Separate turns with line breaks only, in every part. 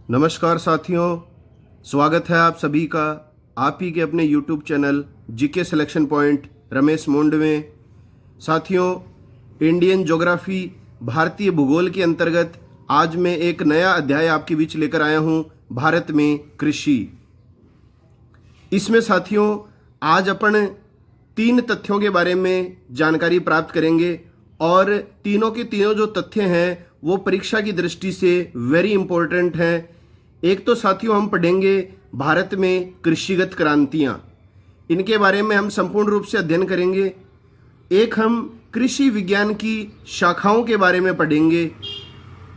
नमस्कार साथियों, स्वागत है आप सभी का आप ही के अपने YouTube channel GK selection point Ramesh मोंड में। साथियों, इंडियन ज्योग्राफी भारतीय भूगोल के अंतर्गत आज मैं एक नया अध्याय आपके बीच लेकर आया हूं, भारत में कृषि। इसमें साथियों आज अपन 3 तथ्यों के बारे में जानकारी प्राप्त करेंगे और तीनों के तीनों जो तथ्य हैं वो परीक्षा की दृष्टि से वेरी इंपॉर्टेंट हैं। एक तो साथियों हम पढ़ेंगे भारत में कृषिगत क्रांतियां, इनके बारे में हम संपूर्ण रूप से अध्ययन करेंगे। एक हम कृषि विज्ञान की शाखाओं के बारे में पढ़ेंगे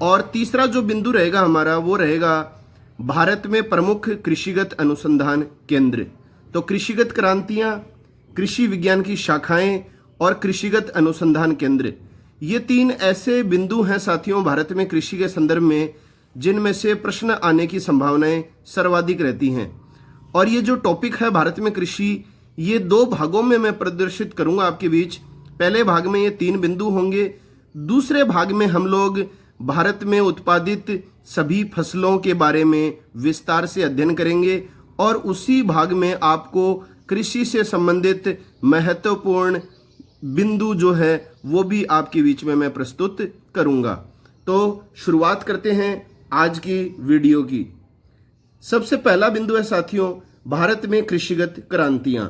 और तीसरा जो बिंदु रहेगा हमारा वो रहेगा भारत में प्रमुख कृषिगत अनुसंधान केंद्र। तो कृषिगत क्रांतियां, कृषि विज्ञान की शाखाएं और कृषिगत अनुसंधान केंद्र, ये 3 ऐसे बिंदु हैं साथियों भारत में कृषि के संदर्भ में जिनमें से प्रश्न आने की संभावनाएं सर्वाधिक रहती हैं। और ये जो टॉपिक है भारत में कृषि, ये 2 भागों में मैं प्रदर्शित करूंगा आपके बीच। पहले भाग में ये 3 बिंदु होंगे, दूसरे भाग में हम लोग भारत में उत्पादित सभी फसलों के बारे में विस्तार से अध्ययन करेंगे और उसी भाग में आपको कृषि से संबंधित महत्वपूर्ण बिंदु जो है वो भी आपके बीच में मैं प्रस्तुत करूंगा। तो शुरुआत करते हैं आज की वीडियो की। सबसे पहला बिंदु है साथियों भारत में कृषिगत क्रांतियां।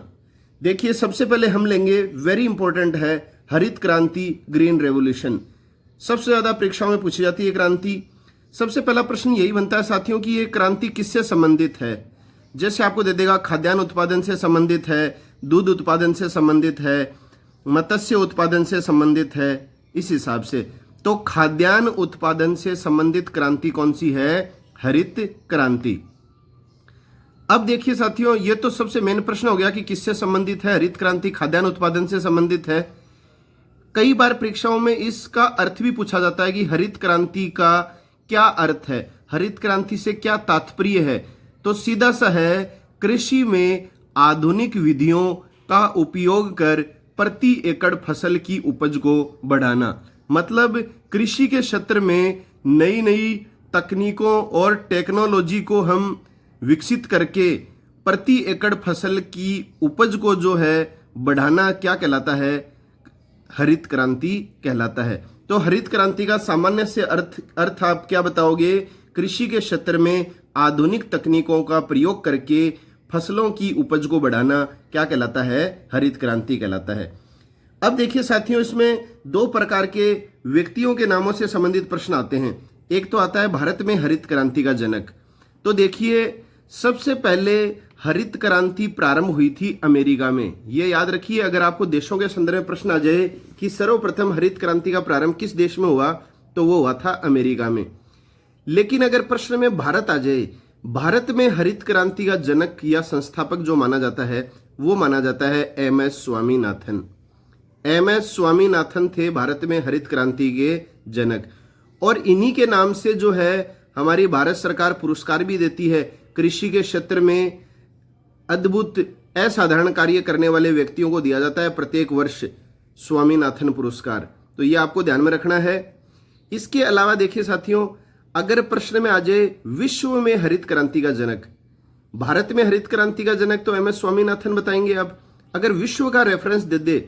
देखिए, सबसे पहले हम लेंगे, वेरी इंपॉर्टेंट है, हरित क्रांति, ग्रीन रेवोल्यूशन। सबसे ज्यादा परीक्षाओं में पूछी जाती है क्रांति। सबसे पहला प्रश्न यही बनता है साथियों कि ये क्रांति किससे संबंधित है। जैसे आपको दे देगा खाद्यान्न उत्पादन से संबंधित है, दूध उत्पादन से संबंधित है, मत्स्य उत्पादन से संबंधित है। इस हिसाब से तो खाद्यान्न उत्पादन से संबंधित क्रांति कौन सी है? हरित क्रांति। अब देखिए साथियों, ये तो सबसे मेन प्रश्न हो गया कि किससे संबंधित है। हरित क्रांति खाद्यान्न उत्पादन से संबंधित है। कई बार परीक्षाओं में इसका अर्थ भी पूछा जाता है कि हरित क्रांति का क्या अर्थ है, हरित क्रांति से क्या तात्पर्य है। तो सीधा सा है, कृषि में आधुनिक विधियों का उपयोग कर प्रति एकड़ फसल की उपज को बढ़ाना। मतलब कृषि के क्षेत्र में नई नई तकनीकों और टेक्नोलॉजी को हम विकसित करके प्रति एकड़ फसल की उपज को जो है बढ़ाना क्या कहलाता है? हरित क्रांति कहलाता है। तो हरित क्रांति का सामान्य से अर्थ आप क्या बताओगे? कृषि के क्षेत्र में आधुनिक तकनीकों का प्रयोग करके फसलों की उपज को बढ़ाना क्या कहलाता है? हरित क्रांति कहलाता है। अब देखिए साथियों, इसमें 2 प्रकार के व्यक्तियों के नामों से संबंधित प्रश्न आते हैं। एक तो आता है भारत में हरित क्रांति का जनक। तो देखिए, सबसे पहले हरित क्रांति प्रारंभ हुई थी अमेरिका में। ये याद रखिए, अगर आपको देशों के संदर्भ में प्रश्न आ जाए कि सर्वप्रथम हरित क्रांति का प्रारंभ किस देश में हुआ, तो वो हुआ था अमेरिका में। लेकिन अगर प्रश्न में भारत आ जाए, भारत में हरित क्रांति का जनक या संस्थापक जो माना जाता है वो माना जाता है एमएस स्वामीनाथन। एमएस स्वामीनाथन थे भारत में हरित क्रांति के जनक। और इन्हीं के नाम से जो है हमारी भारत सरकार पुरस्कार भी देती है। कृषि के क्षेत्र में अद्भुत असाधारण कार्य करने वाले व्यक्तियों को दिया जाता है प्रत्येक वर्ष स्वामीनाथन पुरस्कार। तो ये आपको ध्यान में रखना है। इसके अलावा देखिए साथियों, अगर प्रश्न में आ जाए विश्व में हरित क्रांति का जनक, भारत में हरित क्रांति का जनक तो एमएस स्वामीनाथन बताएंगे। अब अगर विश्व का रेफरेंस दे दे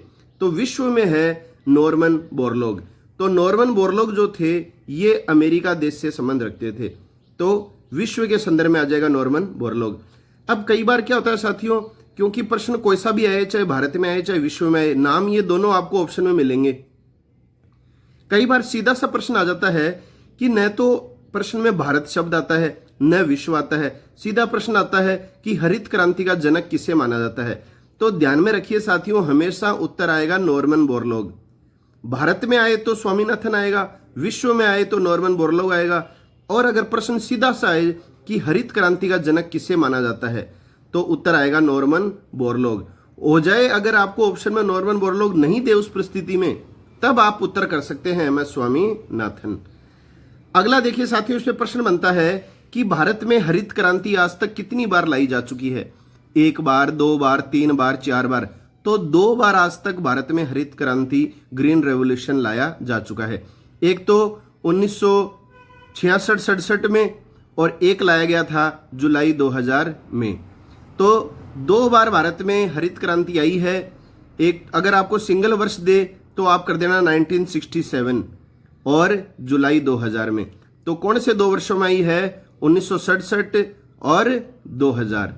तो विश्व में है नॉर्मन बोरलॉग। तो नॉर्मन बोरलॉग जो थे ये अमेरिका देश से संबंध रखते थे, तो विश्व के संदर्भ में आ जाएगा नॉर्मन बोरलॉग। अब कई बार क्या होता है साथियों, क्योंकि प्रश्न कोई सा भी आए, चाहे भारत में आए चाहे विश्व में आए, नाम ये दोनों आपको ऑप्शन में मिलेंगे। कई बार सीधा सा प्रश्न आ जाता है कि न तो प्रश्न में भारत शब्द आता है न विश्व आता है, सीधा प्रश्न आता है कि हरित क्रांति का जनक किसे माना जाता है। तो ध्यान में रखिए साथियों, हमेशा उत्तर आएगा नॉर्मन बोरलॉग। भारत में आए तो स्वामीनाथन आएगा, विश्व में आए तो नॉर्मन बोरलॉग आएगा। और अगर प्रश्न सीधा सा आए कि हरित क्रांति का जनक किसे माना जाता है तो उत्तर आएगा नॉर्मन बोरलॉग। हो जाए अगर आपको ऑप्शन में नॉर्मन बोरलॉग नहीं दे उस परिस्थिति में, तब आप उत्तर कर सकते हैं एमएस स्वामीनाथन। अगला देखिए साथियों, इसमें प्रश्न बनता है कि भारत में हरित क्रांति आज तक कितनी बार लाई जा चुकी है? 1 बार, 2 बार, 3 बार, 4 बार। तो 2 बार आज तक भारत में हरित क्रांति, ग्रीन रेवोल्यूशन लाया जा चुका है। एक तो 1966-67 में और एक लाया गया था जुलाई 2000 में। तो 2 बार भारत में हरित क्रांति आई है। एक अगर आपको सिंगल वर्ष दे तो आप कर देना 1967 और जुलाई 2000 में। तो कौन से 2 वर्षों में आई है? 1967 और 2000।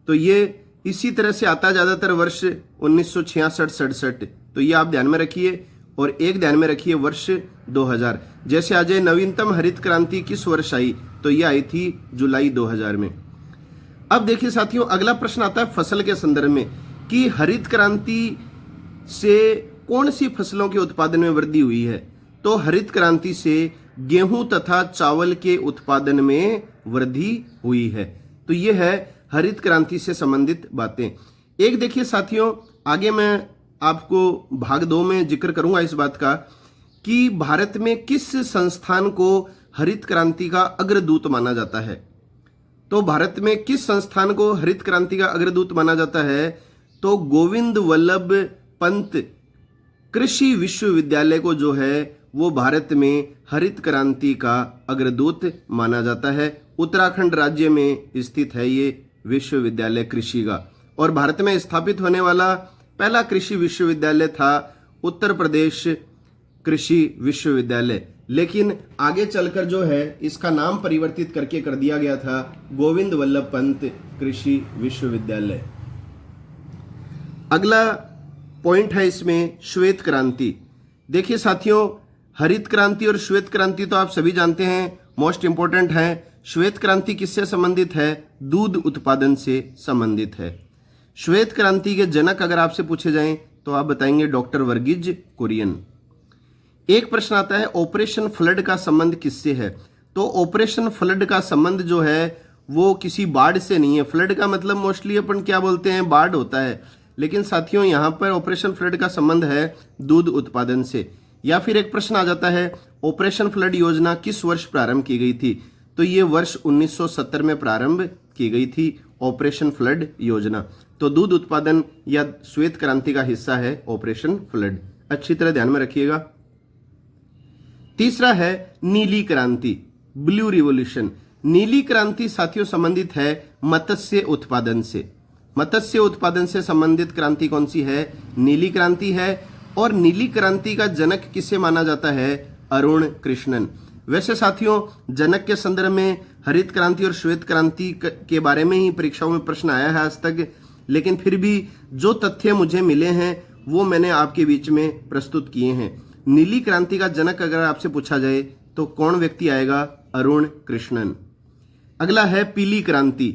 तो ये इसी तरह से आता ज़्यादातर वर्ष 1966-67। तो ये आप ध्यान में रखिए और एक ध्यान में रखिए वर्ष 2000। जैसे आ जाए नवीनतम हरित क्रांति किस वर्ष आई, तो ये आई थी जुलाई 2000 में। अब देखिए साथियों, अगला प्रश्न आता है फसल के संदर्भ में कि हरित क्रांति से कौन सी फसलों के उत्पादन में वृद्धि हुई है। तो हरित क्रांति से गेहूं तथा चावल के उत्पादन में वृद्धि हुई है। तो ये है हरित क्रांति से संबंधित बातें। एक देखिए साथियों, आगे मैं आपको भाग 2 में जिक्र करूंगा इस बात का कि भारत में किस संस्थान को हरित क्रांति का अग्रदूत माना जाता है। तो भारत में किस संस्थान को हरित क्रांति का अग्रदूत माना जाता है? तो गोविंद वल्लभ पंत कृषि विश्वविद्यालय को जो है वो भारत में हरित क्रांति का अग्रदूत माना जाता है। उत्तराखंड राज्य में स्थित है ये विश्वविद्यालय कृषि का, और भारत में स्थापित होने वाला पहला कृषि विश्वविद्यालय था उत्तर प्रदेश कृषि विश्वविद्यालय। लेकिन आगे चलकर जो है इसका नाम परिवर्तित करके कर दिया गया था गोविंद वल्लभ पंत कृषि विश्वविद्यालय। अगला पॉइंट है इसमें श्वेत क्रांति। देखिए साथियों, हरित क्रांति और श्वेत क्रांति तो आप सभी जानते हैं, मोस्ट इंपोर्टेंट है। श्वेत क्रांति किससे संबंधित है? दूध उत्पादन से संबंधित है। श्वेत क्रांति के जनक अगर आपसे पूछे जाएं तो आप बताएंगे डॉक्टर वर्गीज कुरियन। एक प्रश्न आता है ऑपरेशन फ्लड का संबंध किससे है। तो ऑपरेशन फ्लड का संबंध जो है वो किसी बाढ़ से नहीं है। फ्लड का मतलब मोस्टली अपन क्या बोलते हैं, बाढ़ होता है, लेकिन साथियों यहाँ पर ऑपरेशन फ्लड का संबंध है दूध उत्पादन से। या फिर एक प्रश्न आ जाता है ऑपरेशन फ्लड योजना किस वर्ष प्रारंभ की गई थी। तो ये वर्ष 1970 में प्रारंभ की गई थी ऑपरेशन फ्लड योजना। तो दूध उत्पादन या श्वेत क्रांति का हिस्सा है ऑपरेशन फ्लड, अच्छी तरह ध्यान में रखिएगा। तीसरा है नीली क्रांति, ब्लू रिवॉल्यूशन। नीली क्रांति साथियों संबंधित है मत्स्य उत्पादन से। मत्स्य उत्पादन से संबंधित क्रांति कौन सी है? नीली क्रांति है। और नीली क्रांति का जनक किसे माना जाता है? अरुण कृष्णन। वैसे साथियों जनक के संदर्भ में हरित क्रांति और श्वेत क्रांति के बारे में ही परीक्षाओं में प्रश्न आया है आज तक, लेकिन फिर भी जो तथ्य मुझे मिले हैं वो मैंने आपके बीच में प्रस्तुत किए हैं। नीली क्रांति का जनक अगर आपसे पूछा जाए तो कौन व्यक्ति आएगा? अरुण कृष्णन। अगला है पीली क्रांति।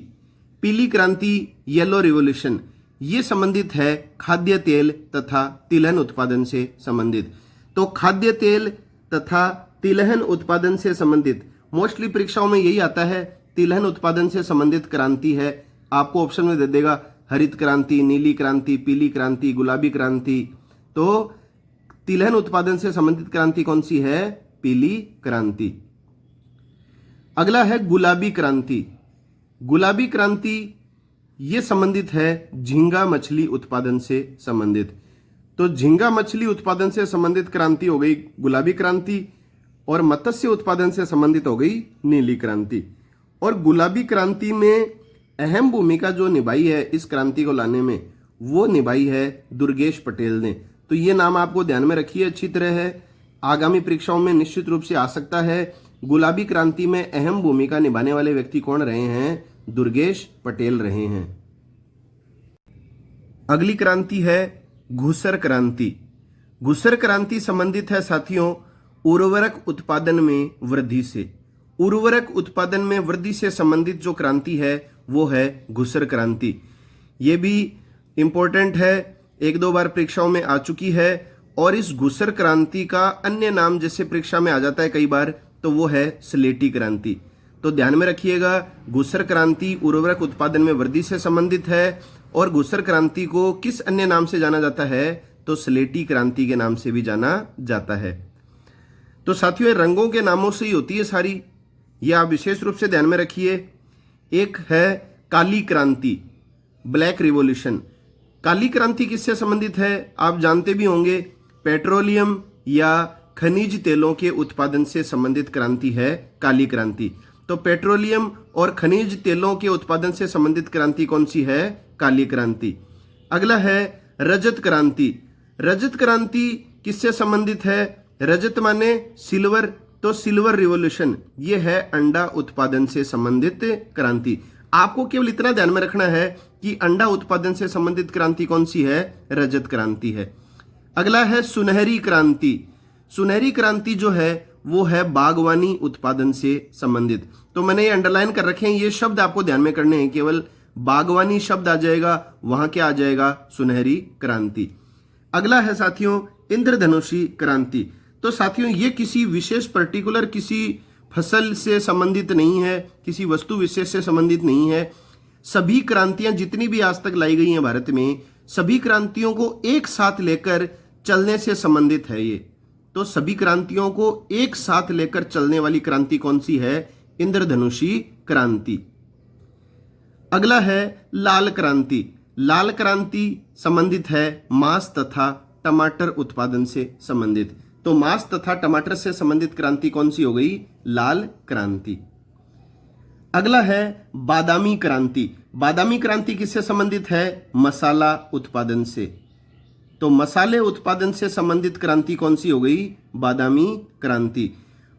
पीली क्रांति येलो रिवॉल्यूशन, ये संबंधित है खाद्य तेल तथा तिलहन उत्पादन से संबंधित। तो खाद्य तेल तथा तिलहन उत्पादन से संबंधित मोस्टली परीक्षाओं में यही आता है, तिलहन उत्पादन से संबंधित क्रांति है। आपको ऑप्शन में दे देगा हरित क्रांति, नीली क्रांति, पीली क्रांति, गुलाबी क्रांति। तो तिलहन उत्पादन से संबंधित क्रांति कौन सी है? पीली क्रांति। अगला है गुलाबी क्रांति। गुलाबी क्रांति ये संबंधित है झींगा मछली उत्पादन से संबंधित। तो झींगा मछली उत्पादन से संबंधित क्रांति हो गई गुलाबी क्रांति, और मत्स्य उत्पादन से संबंधित हो गई नीली क्रांति। और गुलाबी क्रांति में अहम भूमिका जो निभाई है इस क्रांति को लाने में, वो निभाई है दुर्गेश पटेल ने। तो ये नाम आपको ध्यान में रखिए अच्छी तरह है, आगामी परीक्षाओं में निश्चित रूप से आ सकता है। गुलाबी क्रांति में अहम भूमिका निभाने वाले व्यक्ति कौन रहे हैं? दुर्गेश पटेल रहे हैं। अगली क्रांति है घुसर क्रांति। घुसर क्रांति संबंधित है साथियों उर्वरक उत्पादन में वृद्धि से। उर्वरक उत्पादन में वृद्धि से संबंधित जो क्रांति है वो है घुसर क्रांति। ये भी इंपॉर्टेंट है, 1-2 बार परीक्षाओं में आ चुकी है। और इस घुसर क्रांति का अन्य नाम जैसे परीक्षा में आ जाता है कई बार, तो वो है स्लेटी क्रांति। तो ध्यान में रखिएगा, घुसर क्रांति उर्वरक उत्पादन में वृद्धि से संबंधित है। और घुसर क्रांति को किस अन्य नाम से जाना जाता है? तो स्लेटी क्रांति के नाम से भी जाना जाता है। तो साथियों रंगों के नामों से ही होती है सारी, ये आप विशेष रूप से ध्यान में रखिए। एक है काली क्रांति, ब्लैक रिवॉल्यूशन। काली क्रांति किससे संबंधित है? आप जानते भी होंगे, पेट्रोलियम या खनिज तेलों के उत्पादन से संबंधित क्रांति है काली क्रांति। तो पेट्रोलियम और खनिज तेलों के उत्पादन से संबंधित क्रांति कौन सी है? काली क्रांति। अगला है रजत क्रांति। रजत क्रांति किससे संबंधित है? रजत माने सिल्वर, तो सिल्वर रिवॉल्यूशन ये है अंडा उत्पादन से संबंधित क्रांति। आपको केवल इतना ध्यान में रखना है कि अंडा उत्पादन से संबंधित क्रांति कौन सी है? रजत क्रांति है। अगला है सुनहरी क्रांति। सुनहरी क्रांति जो है वो है बागवानी उत्पादन से संबंधित। तो मैंने ये अंडरलाइन कर रखे हैं, ये शब्द आपको ध्यान में करने हैं। केवल बागवानी शब्द आ जाएगा, वहां क्या आ जाएगा? सुनहरी क्रांति। अगला है साथियों इंद्रधनुषी क्रांति। तो साथियों ये किसी विशेष पर्टिकुलर किसी फसल से संबंधित नहीं है, किसी वस्तु विशेष से संबंधित नहीं है। सभी क्रांतियां जितनी भी आज तक लाई गई हैं भारत में, सभी क्रांतियों को एक साथ लेकर चलने से संबंधित है ये। तो सभी क्रांतियों को एक साथ लेकर चलने वाली क्रांति कौन सी है? इंद्रधनुषी क्रांति। अगला है लाल क्रांति। लाल क्रांति संबंधित है मांस तथा टमाटर उत्पादन से संबंधित। तो मांस तथा टमाटर से संबंधित क्रांति कौन सी हो गई? लाल क्रांति। अगला है बादामी क्रांति। बादामी क्रांति किससे संबंधित है? मसाला उत्पादन से। तो मसाले उत्पादन से संबंधित क्रांति कौन सी हो गई? बादामी क्रांति।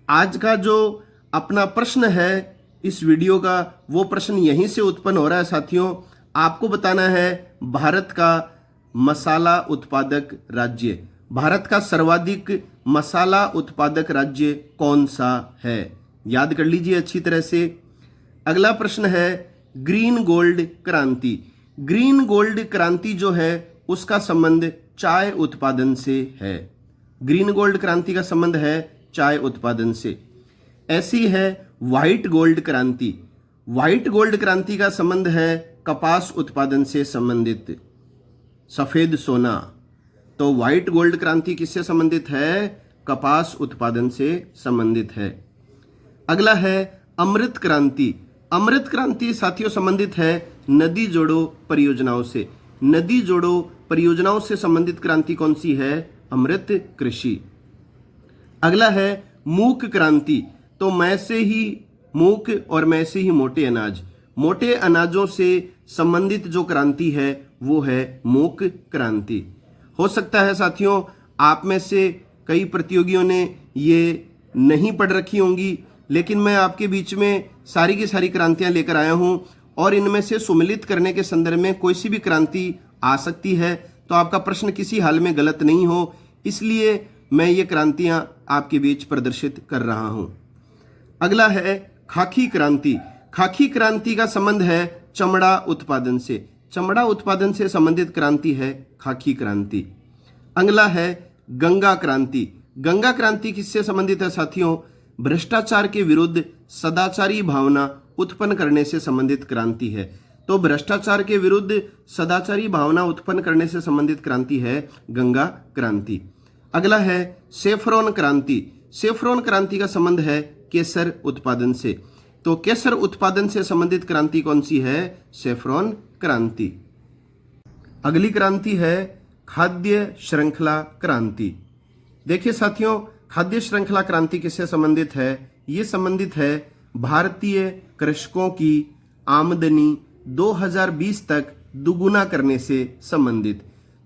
आज का जो अपना प्रश्न है इस वीडियो का, वो प्रश्न यहीं से उत्पन्न हो रहा है साथियों। आपको बताना है भारत का मसाला उत्पादक राज्य, भारत का सर्वाधिक मसाला उत्पादक राज्य कौन सा है? याद कर लीजिए अच्छी तरह से। अगला प्रश्न है ग्रीन गोल्ड क्रांति। ग्रीन गोल्ड क्रांति जो है उसका संबंध चाय उत्पादन से है। ग्रीन गोल्ड क्रांति का संबंध है चाय उत्पादन से। ऐसी है व्हाइट गोल्ड क्रांति। व्हाइट गोल्ड क्रांति का संबंध है कपास उत्पादन से संबंधित, सफेद सोना। तो व्हाइट गोल्ड क्रांति किससे संबंधित है? कपास उत्पादन से संबंधित है। अगला है अमृत क्रांति। अमृत क्रांति साथियों संबंधित है नदी जोड़ो परियोजनाओं से। नदी जोड़ो परियोजनाओं से संबंधित क्रांति कौन सी है? अमृत कृषि। अगला है मूक क्रांति। तो मैं से ही मूक और मैं से ही मोटे अनाज, मोटे अनाजों से संबंधित जो क्रांति है वो है मूक क्रांति। हो सकता है साथियों आप में से कई प्रतियोगियों ने ये नहीं पढ़ रखी होंगी, लेकिन मैं आपके बीच में सारी की सारी क्रांतियां लेकर आया हूं और इनमें से सुमेलित करने के संदर्भ में कोई सी भी क्रांति आ सकती है। तो आपका प्रश्न किसी हाल में गलत नहीं हो, इसलिए मैं ये क्रांतियां आपके बीच प्रदर्शित कर रहा हूं। अगला है खाकी क्रांति। खाकी क्रांति का संबंध है चमड़ा उत्पादन से। चमड़ा उत्पादन से संबंधित क्रांति है खाकी क्रांति। अगला है गंगा क्रांति। गंगा क्रांति किससे संबंधित है साथियों? भ्रष्टाचार के विरुद्ध सदाचारी भावना उत्पन्न करने से संबंधित क्रांति है। तो भ्रष्टाचार के विरुद्ध सदाचारी भावना उत्पन्न करने से संबंधित क्रांति है गंगा क्रांति। अगला है सेफ्रॉन क्रांति। सेफ्रॉन क्रांति का संबंध है केसर उत्पादन से। तो केसर उत्पादन से संबंधित क्रांति कौन सी है? सेफ्रॉन क्रांति। अगली क्रांति है खाद्य श्रृंखला क्रांति। देखिए साथियों खाद्य श्रृंखला क्रांति किससे संबंधित है? ये संबंधित है भारतीय कृषकों की आमदनी 2020 तक दुगुना करने से संबंधित।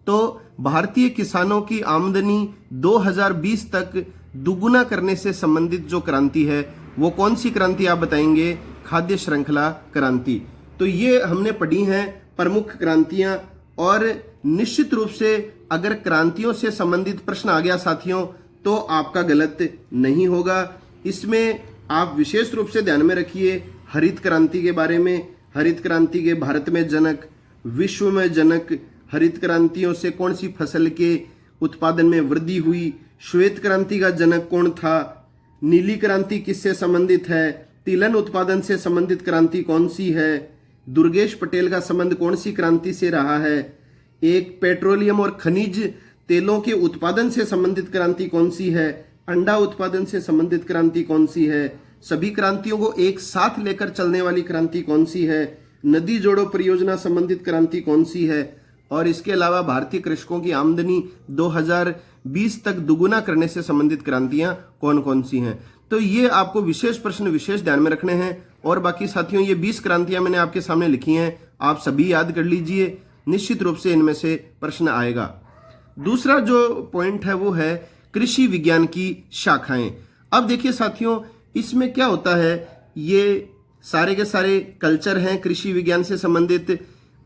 तो भारतीय किसानों की आमदनी 2020 तक दुगुना करने से संबंधित जो क्रांति है वो कौन सी क्रांति आप बताएंगे? खाद्य श्रृंखला क्रांति। तो ये हमने पढ़ी हैं प्रमुख क्रांतियां, और निश्चित रूप से अगर क्रांतियों से संबंधित प्रश्न आ गया साथियों तो आपका गलत नहीं होगा। इसमें आप विशेष रूप से ध्यान में रखिए हरित क्रांति के बारे में। हरित क्रांति के भारत में जनक, विश्व में जनक, हरित क्रांतियों से कौन सी फसल के उत्पादन में वृद्धि हुई, श्वेत क्रांति का जनक कौन था, नीली क्रांति किससे संबंधित है, तिलहन उत्पादन से संबंधित क्रांति कौन सी है, दुर्गेश पटेल का संबंध कौन सी क्रांति से रहा है, एक पेट्रोलियम और खनिज तेलों के उत्पादन से संबंधित क्रांति कौन सी है, अंडा उत्पादन से संबंधित क्रांति कौन सी है, सभी क्रांतियों को एक साथ लेकर चलने वाली क्रांति कौन सी है, नदी जोड़ो परियोजना संबंधित क्रांति कौन सी है, और इसके अलावा भारतीय कृषकों की आमदनी 2020 तक दुगुना करने से संबंधित क्रांतियां कौन कौन सी हैं। तो ये आपको विशेष प्रश्न विशेष ध्यान में रखने हैं। और बाकी साथियों, ये 20 क्रांतियां मैंने आपके सामने लिखी हैं, आप सभी याद कर लीजिए, निश्चित रूप से इनमें से प्रश्न आएगा। दूसरा जो पॉइंट है वो है कृषि विज्ञान की शाखाएं। अब देखिए साथियों, इसमें क्या होता है, ये सारे के सारे कल्चर हैं कृषि विज्ञान से संबंधित।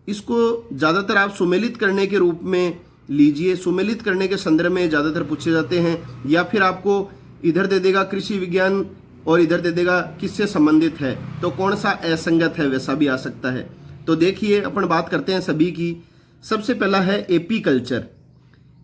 इसको ज़्यादातर आप सुमेलित करने के रूप में लीजिए, सुमेलित करने के संदर्भ में ज़्यादातर पूछे जाते हैं, या फिर आपको इधर दे देगा कृषि विज्ञान और इधर दे देगा किससे संबंधित है, तो कौन सा असंगत है वैसा भी आ सकता है। तो देखिए, अपन बात करते हैं सभी की। सबसे पहला है एपी कल्चर।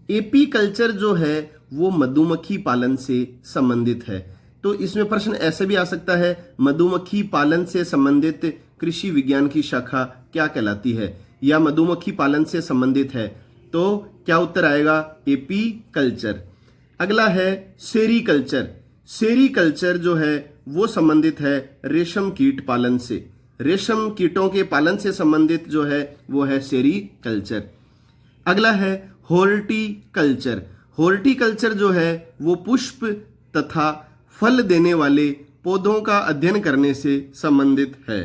एपी कल्चर जो है वो मधुमक्खी पालन से संबंधित है। तो इसमें प्रश्न ऐसे भी आ सकता है, मधुमक्खी पालन से संबंधित कृषि विज्ञान की शाखा क्या कहलाती है, या मधुमक्खी पालन से संबंधित है, तो क्या उत्तर आएगा, एपी कल्चर। अगला है सेरी कल्चर। सेरी कल्चर जो है वो संबंधित है रेशम कीट पालन से। रेशम कीटों के पालन से संबंधित जो है वो है सेरी कल्चर। अगला है हॉर्टिकल्चर। हॉर्टिकल्चर जो है वो पुष्प तथा फल देने वाले पौधों का अध्ययन करने से संबंधित है।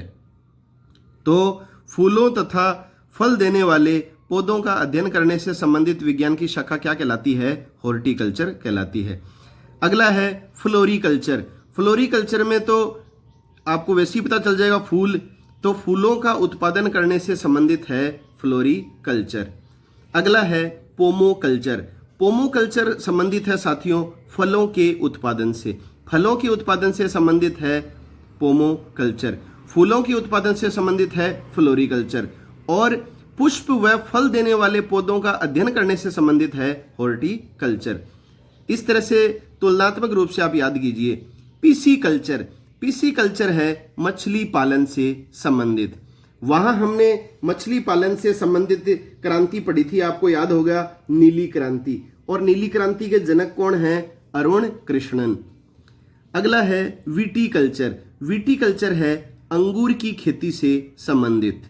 तो फूलों तथा फल देने वाले पौधों का अध्ययन करने से संबंधित विज्ञान की शाखा क्या कहलाती है, हॉर्टिकल्चर कहलाती है। अगला है फ्लोरिकल्चर। फ्लोरिकल्चर में तो आपको वैसे ही पता चल जाएगा फूल, तो फूलों का उत्पादन करने से संबंधित है फ्लोरिकल्चर। अगला है पोमोकल्चर। पोमोकल्चर संबंधित है साथियों फलों के उत्पादन से। फलों के उत्पादन से संबंधित है पोमोकल्चर। फूलों के उत्पादन से संबंधित है फ्लोरिकल्चर। और पुष्प व फल देने वाले पौधों का अध्ययन करने से संबंधित है हॉर्टिकल्चर। इस तरह से तुलनात्मक रूप से आप याद कीजिए। PC culture. पीसी कल्चर है मछली पालन से संबंधित। वहां हमने मछली पालन से संबंधित क्रांति पढ़ी थी, आपको याद होगा, नीली क्रांति। और नीली क्रांति के जनक कौन है, अरुण कृष्णन। अगला है विटीकल्चर। विटीकल्चर है अंगूर की खेती से संबंधित।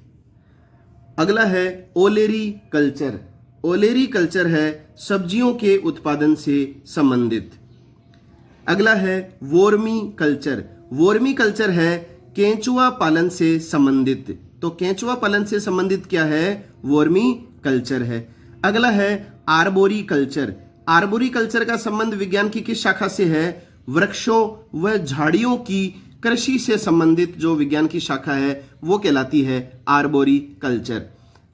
अगला है ओलेरी कल्चर। ओलेरी कल्चर है सब्जियों के उत्पादन से संबंधित। अगला है वोर्मी कल्चर। वोर्मी कल्चर है केंचुआ पालन से संबंधित। तो केंचुआ पालन से संबंधित क्या है, वोर्मी कल्चर है। अगला है आर्बोरी कल्चर। आर्बोरी कल्चर का संबंध विज्ञान की किस शाखा से है, वृक्षों व झाड़ियों की कृषि से संबंधित जो विज्ञान की शाखा है वो कहलाती है आर्बोरी कल्चर।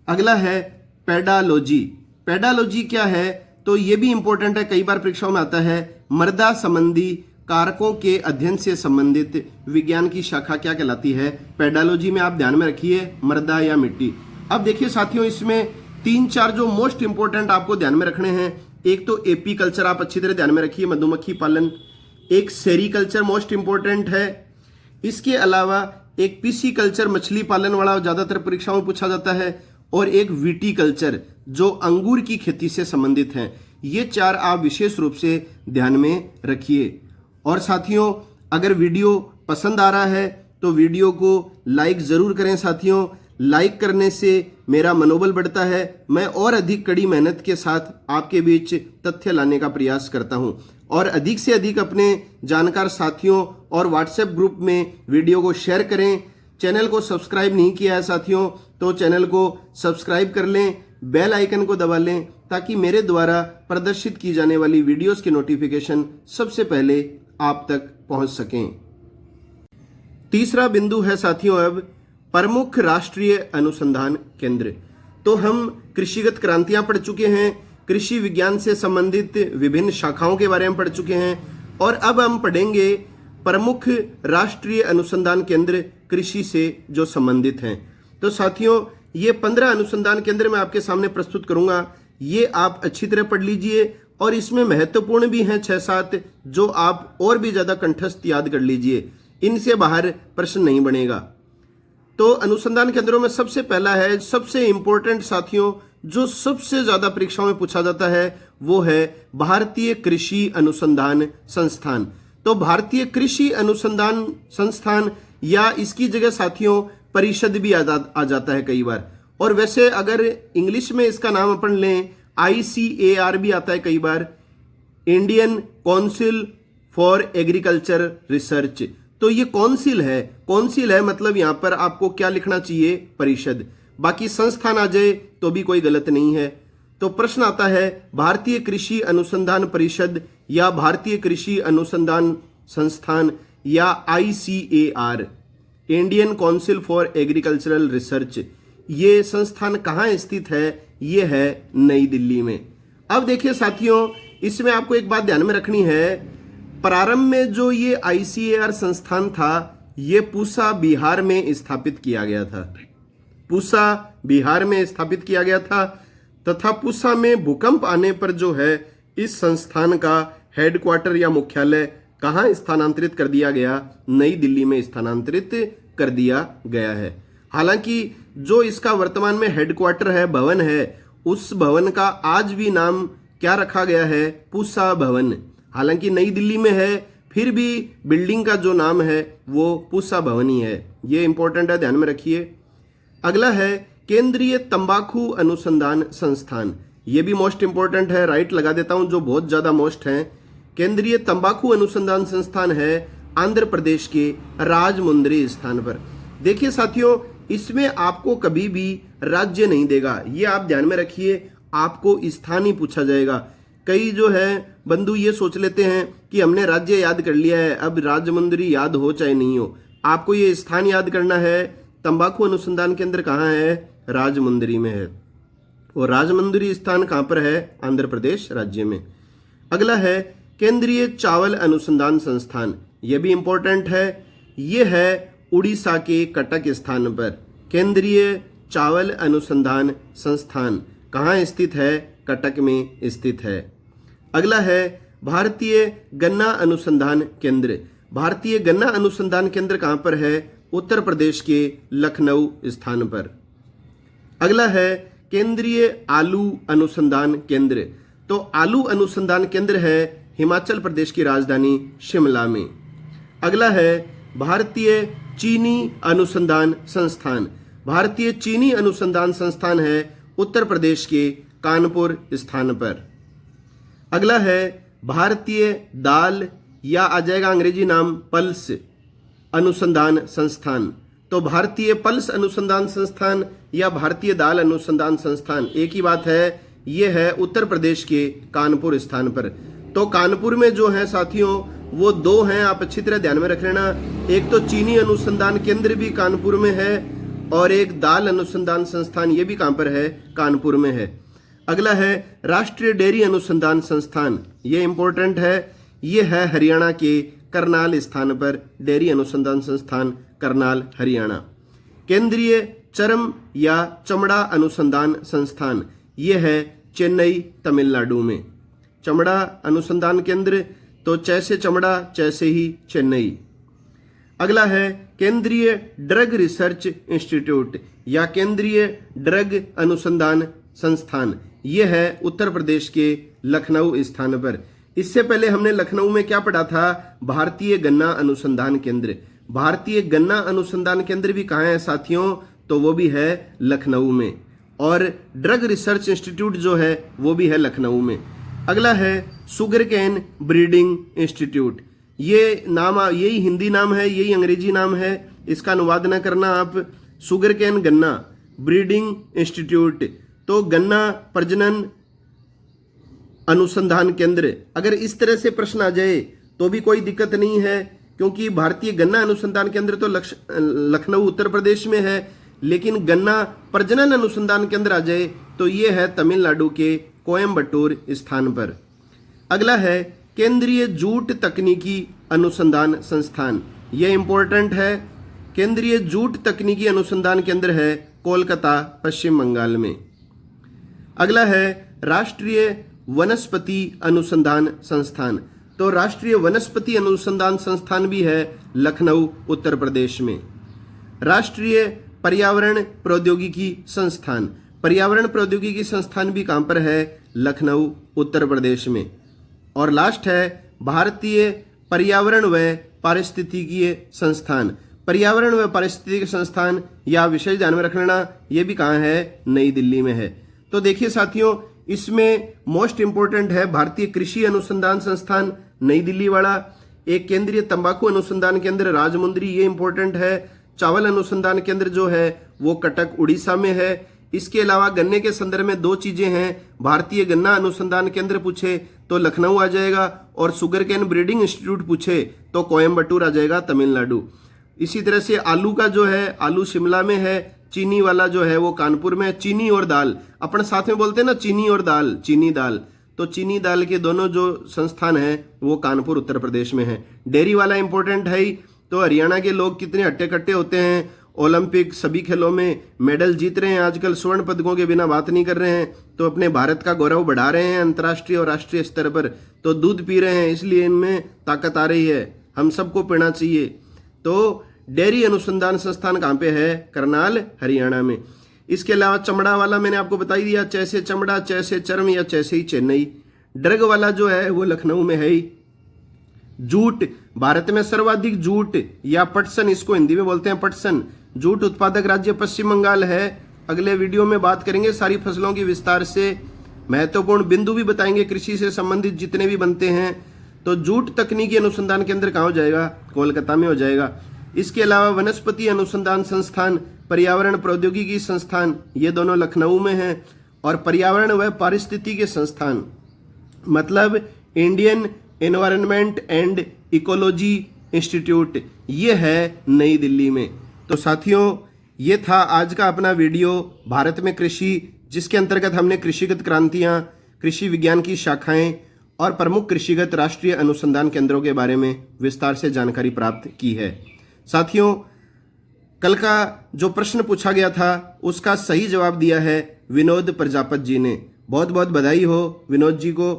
अगला है पेडालॉजी। पेडालॉजी क्या है, तो ये भी इंपॉर्टेंट है, कई बार परीक्षाओं में आता है। मृदा संबंधी कारकों के अध्ययन से संबंधित विज्ञान की शाखा क्या कहलाती है, पेडालॉजी में आप ध्यान में रखिए, मृदा या मिट्टी। अब देखिए साथियों, इसमें 3-4 जो मोस्ट इंपॉर्टेंट आपको ध्यान में रखने हैं। एक तो एपी कल्चर आप अच्छी तरह ध्यान में रखिए, मधुमक्खी पालन। एक सेरीकल्चर मोस्ट इंपॉर्टेंट है। इसके अलावा एक पीसी कल्चर मछली पालन वाला ज्यादातर परीक्षाओं में पूछा जाता है। और एक विटीकल्चर जो अंगूर की खेती से संबंधित है। ये 4 आप विशेष रूप से ध्यान में रखिए। और साथियों, अगर वीडियो पसंद आ रहा है तो वीडियो को लाइक ज़रूर करें साथियों। लाइक करने से मेरा मनोबल बढ़ता है, मैं और अधिक कड़ी मेहनत के साथ आपके बीच तथ्य लाने का प्रयास करता हूं। और अधिक से अधिक अपने जानकार साथियों और व्हाट्सएप ग्रुप में वीडियो को शेयर करें। चैनल को सब्सक्राइब नहीं किया है साथियों तो चैनल को सब्सक्राइब कर लें, बेल आइकन को दबा लें ताकि मेरे द्वारा प्रदर्शित की जाने वाली वीडियोस के नोटिफिकेशन सबसे पहले आप तक पहुंच सकें। तीसरा बिंदु है साथियों अब प्रमुख राष्ट्रीय अनुसंधान केंद्र। तो हम कृषिगत क्रांतियां पढ़ चुके हैं, कृषि विज्ञान से संबंधित विभिन्न शाखाओं के बारे में पढ़ चुके हैं, और अब हम पढ़ेंगे प्रमुख राष्ट्रीय अनुसंधान केंद्र कृषि से जो संबंधित हैं। तो साथियों, ये 15 अनुसंधान केंद्र मैं आपके सामने प्रस्तुत करूंगा। ये आप अच्छी तरह पढ़ लीजिए, और इसमें महत्वपूर्ण भी हैं 6-7 जो आप और भी ज्यादा कंठस्थ याद कर लीजिए, इनसे बाहर प्रश्न नहीं बनेगा। तो अनुसंधान केंद्रों में सबसे पहला है, सबसे इंपॉर्टेंट साथियों, जो सबसे ज्यादा परीक्षाओं में पूछा जाता है, वो है भारतीय कृषि अनुसंधान संस्थान। तो भारतीय कृषि अनुसंधान संस्थान, या इसकी जगह साथियों परिषद भी आ जाता है कई बार। और वैसे अगर इंग्लिश में इसका नाम अपन लें, ICAR भी आता है कई बार, Indian council for agriculture research. तो ये काउंसिल है, काउंसिल है मतलब यहां पर आपको क्या लिखना चाहिए, परिषद। बाकी संस्थान आ जाए तो भी कोई गलत नहीं है। तो प्रश्न आता है भारतीय कृषि अनुसंधान परिषद या भारतीय कृषि अनुसंधान संस्थान या ICAR, Indian council for agricultural research, ये संस्थान कहाँ स्थित है, ये है नई दिल्ली में। अब देखिए साथियों, इसमें आपको एक बात ध्यान में रखनी है, प्रारंभ में जो ये ICAR संस्थान था ये पूसा बिहार में स्थापित किया गया था, पूसा बिहार में स्थापित किया गया था तथा पूसा में भूकंप आने पर जो है इस संस्थान का हेडक्वार्टर या मुख्यालय कहाँ स्थानांतरित कर दिया गया, नई दिल्ली में स्थानांतरित कर दिया गया है। हालांकि जो इसका वर्तमान में हेडक्वार्टर है, भवन है, उस भवन का आज भी नाम क्या रखा गया है, पूसा भवन। हालांकि नई दिल्ली में है, फिर भी बिल्डिंग का जो नाम है वो पूसा भवन ही है। ये इंपॉर्टेंट है, ध्यान में रखिए। अगला है केंद्रीय तंबाकू अनुसंधान संस्थान, ये भी मोस्ट इंपॉर्टेंट है, राइट लगा देता हूं, जो बहुत ज्यादा मोस्ट है। केंद्रीय तंबाकू अनुसंधान संस्थान है आंध्र प्रदेश के राजमुंद्री स्थान पर। देखिए साथियों, इसमें आपको कभी भी राज्य नहीं देगा, ये आप ध्यान में रखिए, आपको स्थान ही पूछा जाएगा। कई जो है बंधु ये सोच लेते हैं कि हमने राज्य याद कर लिया है, अब राजमुंद्री याद हो चाहे नहीं हो, आपको ये स्थान याद करना है। तंबाकू अनुसंधान केंद्र कहाँ है, राजमुंद्री में है, और राजमुंद्री स्थान कहाँ पर है, आंध्र प्रदेश राज्य में। अगला है केंद्रीय चावल अनुसंधान संस्थान, यह भी इंपॉर्टेंट है, यह है उड़ीसा के कटक स्थान पर। केंद्रीय चावल अनुसंधान संस्थान कहाँ स्थित है, कटक में स्थित है। अगला है भारतीय गन्ना अनुसंधान केंद्र, भारतीय गन्ना अनुसंधान केंद्र कहाँ पर है, उत्तर प्रदेश के लखनऊ स्थान पर। अगला है केंद्रीय आलू अनुसंधान केंद्र, तो आलू अनुसंधान केंद्र है हिमाचल प्रदेश की राजधानी शिमला में। अगला है भारतीय चीनी अनुसंधान संस्थान, भारतीय चीनी अनुसंधान संस्थान है उत्तर प्रदेश के कानपुर स्थान पर। अगला है भारतीय दाल या आ जाएगा अंग्रेजी नाम पल्स अनुसंधान संस्थान, तो भारतीय पल्स अनुसंधान संस्थान या भारतीय दाल अनुसंधान संस्थान एक ही बात है, ये है उत्तर प्रदेश के कानपुर स्थान पर। तो कानपुर में जो है साथियों वो दो हैं, आप अच्छी तरह ध्यान में रख लेना, एक तो चीनी अनुसंधान केंद्र भी कानपुर में है और एक दाल अनुसंधान संस्थान ये भी कहां पर है, कानपुर में है। अगला है राष्ट्रीय डेयरी अनुसंधान संस्थान, ये इंपॉर्टेंट है, ये है हरियाणा के करनाल स्थान पर, डेयरी अनुसंधान संस्थान करनाल हरियाणा। केंद्रीय चर्म या चमड़ा अनुसंधान संस्थान, ये है चेन्नई तमिलनाडु में। चमड़ा अनुसंधान केंद्र तो जैसे चमड़ा जैसे ही चेन्नई। अगला है केंद्रीय ड्रग रिसर्च इंस्टीट्यूट या केंद्रीय ड्रग अनुसंधान संस्थान, ये है उत्तर प्रदेश के लखनऊ स्थान पर। इससे पहले हमने लखनऊ में क्या पढ़ा था, भारतीय गन्ना अनुसंधान केंद्र। भारतीय गन्ना अनुसंधान केंद्र भी कहाँ है साथियों, तो वो भी है लखनऊ में, और ड्रग रिसर्च इंस्टीट्यूट जो है वो भी है लखनऊ में। अगला है शुगर कैन ब्रीडिंग इंस्टीट्यूट, ये नाम यही हिंदी नाम है, यही अंग्रेजी नाम है, इसका अनुवाद न करना आप। शुगर कैन गन्ना ब्रीडिंग इंस्टीट्यूट, तो गन्ना प्रजनन अनुसंधान केंद्र। अगर इस तरह से प्रश्न आ जाए तो भी कोई दिक्कत नहीं है, क्योंकि भारतीय गन्ना अनुसंधान केंद्र तो लखनऊ उत्तर प्रदेश में है, लेकिन गन्ना प्रजनन अनुसंधान केंद्र आ जाए तो ये है तमिलनाडु के कोयम्बटूर स्थान पर। अगला है केंद्रीय जूट तकनीकी अनुसंधान संस्थान, यह इंपॉर्टेंट है, केंद्रीय जूट तकनीकी अनुसंधान केंद्र है कोलकाता पश्चिम बंगाल में। अगला है राष्ट्रीय वनस्पति अनुसंधान संस्थान, तो राष्ट्रीय वनस्पति अनुसंधान संस्थान भी है लखनऊ उत्तर प्रदेश में। राष्ट्रीय पर्यावरण प्रौद्योगिकी संस्थान, पर्यावरण प्रौद्योगिकी संस्थान भी कहां पर है, लखनऊ उत्तर प्रदेश में। और लास्ट है भारतीय पर्यावरण व पारिस्थितिकीय संस्थान, पर्यावरण व पारिस्थितिकी संस्थान या विषय ध्यान में रख लेना, ये भी कहाँ है, नई दिल्ली में है। तो देखिए साथियों, इसमें मोस्ट इंपोर्टेंट है भारतीय कृषि अनुसंधान संस्थान नई दिल्ली वाला, एक केंद्रीय तंबाकू अनुसंधान केंद्र राजमुंद्री, ये इंपॉर्टेंट है। चावल अनुसंधान केंद्र जो है वो कटक उड़ीसा में है। इसके अलावा गन्ने के संदर्भ में 2 चीजें हैं। भारतीय गन्ना अनुसंधान केंद्र पूछे तो लखनऊ आ जाएगा, और शुगर कैन ब्रीडिंग इंस्टीट्यूट पूछे तो कोयम्बटूर आ जाएगा, तमिलनाडु। इसी तरह से आलू का जो है, आलू शिमला में है, चीनी वाला जो है वो कानपुर में है। चीनी और दाल अपन साथ में बोलते हैं ना, चीनी और दाल, चीनी दाल, तो चीनी दाल के दोनों जो संस्थान है वो कानपुर उत्तर प्रदेश में है। डेयरी वाला इंपॉर्टेंट है ही। तो हरियाणा के लोग कितने हट्टे कट्टे होते हैं, ओलंपिक सभी खेलों में मेडल जीत रहे हैं, आजकल स्वर्ण पदकों के बिना बात नहीं कर रहे हैं, तो अपने भारत का गौरव बढ़ा रहे हैं अंतर्राष्ट्रीय और राष्ट्रीय स्तर पर। तो दूध पी रहे हैं, इसलिए इनमें ताकत आ रही है, हम सबको पीना चाहिए। तो डेयरी अनुसंधान संस्थान कहाँ पे है? करनाल, हरियाणा में। इसके अलावा चमड़ा वाला मैंने आपको बता ही दिया, जैसे चमड़ा, जैसे चर्म या जैसे ही चेन्नई। ड्रग वाला जो है वो लखनऊ में है ही। जूट, भारत में सर्वाधिक जूट या पटसन, इसको हिंदी में बोलते हैं पटसन, जूट उत्पादक राज्य पश्चिम बंगाल है। अगले वीडियो में बात करेंगे सारी फसलों की विस्तार से, महत्वपूर्ण बिंदु भी बताएंगे कृषि से संबंधित जितने भी बनते हैं। तो जूट तकनीकी अनुसंधान केंद्र कहाँ हो जाएगा? कोलकाता में हो जाएगा। इसके अलावा वनस्पति अनुसंधान संस्थान, पर्यावरण प्रौद्योगिकी संस्थान, ये दोनों लखनऊ में हैं। और पर्यावरण व पारिस्थितिकी संस्थान मतलब Indian environment and ecology institute, ये है नई दिल्ली में। तो साथियों, ये था आज का अपना वीडियो भारत में कृषि, जिसके अंतर्गत हमने कृषिगत क्रांतियां, कृषि विज्ञान की शाखाएं और प्रमुख कृषिगत राष्ट्रीय अनुसंधान केंद्रों के बारे में विस्तार से जानकारी प्राप्त की है। साथियों, कल का जो प्रश्न पूछा गया था उसका सही जवाब दिया है विनोद प्रजापत जी ने। बहुत बहुत बधाई हो विनोद जी को।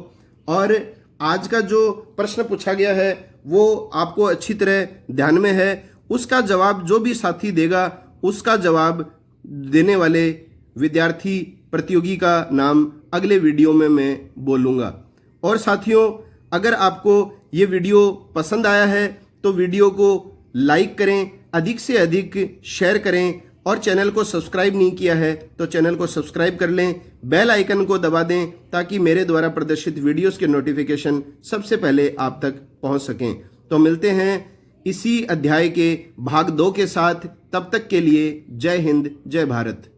और आज का जो प्रश्न पूछा गया है वो आपको अच्छी तरह ध्यान में है। उसका जवाब जो भी साथी देगा, उसका जवाब देने वाले विद्यार्थी प्रतियोगी का नाम अगले वीडियो में मैं बोलूँगा। और साथियों, अगर आपको ये वीडियो पसंद आया है तो वीडियो को लाइक करें, अधिक से अधिक शेयर करें, और चैनल को सब्सक्राइब नहीं किया है तो चैनल को सब्सक्राइब कर लें, बेल आइकन को दबा दें ताकि मेरे द्वारा प्रदर्शित वीडियोस के नोटिफिकेशन सबसे पहले आप तक पहुंच सकें। तो मिलते हैं इसी अध्याय के भाग 2 के साथ। तब तक के लिए जय हिंद, जय भारत।